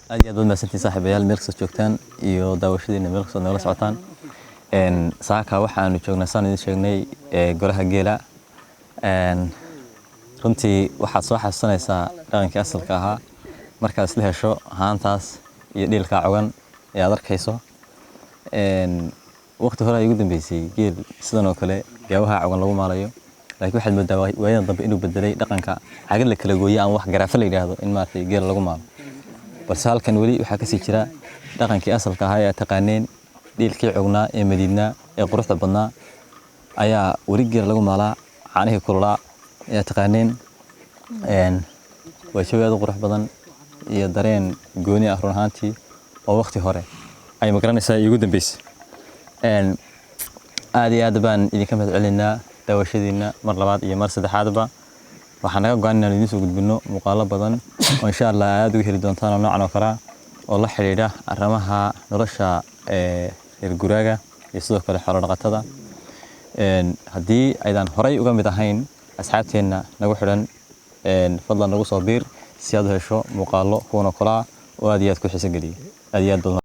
aad baad maasantiin saaxiibayaal meel kasta joogtaan iyo daawashadiina meel kasta nala socotaan saaka waxaanu joognaa saan idin sheegnay golaha geela runtii waxaad soo xasuusanaysaa dhaqankii asalka ahaa markaad isla hesho haantaas iyo dhiilka cogan ee aad arkayso waqti hore ay ugu dambeysay geel sidan oo kale gaawaha cogan lagu maalayo laakiin waxaad moodaa waayadan dambe inuu bedelay dhaqanka cagal la kala gooyay aan wax garaafa la yiraahdo in maartay geel lagu maalo balse halkan wali waxa ka sii jira dhaqankii asalka ahaa ee taqaaneen dhiilkii cognaa ee madiidnaa ee quruxda badnaa ayaa wali geel lagu maalaa caanihii kululaa ee taqaaneen way soo aad qurux badan iyo dareen gooni ah run ahaantii oo waqti hore ay magaranaysaa ugu dambeysay aad baan idinka mahad celinaa daawashadiina mar labaad iyo mar saddexaadba waxaan naga go'aan inaan idin soo gudbino muuqaalo badan oo insha Allah aad uga heli doontaan noocan oo kale oo la xiriira arrimaha nolosha reer guraaga iyo sidoo kale xoolo dhaqatada haddii aydan horay uga mid ahayn asxaabteena nagu xidhan fadlan nagu soo biir si aad u hesho muuqaalo kuwan oo kale oo aad ku xiiso geliya aad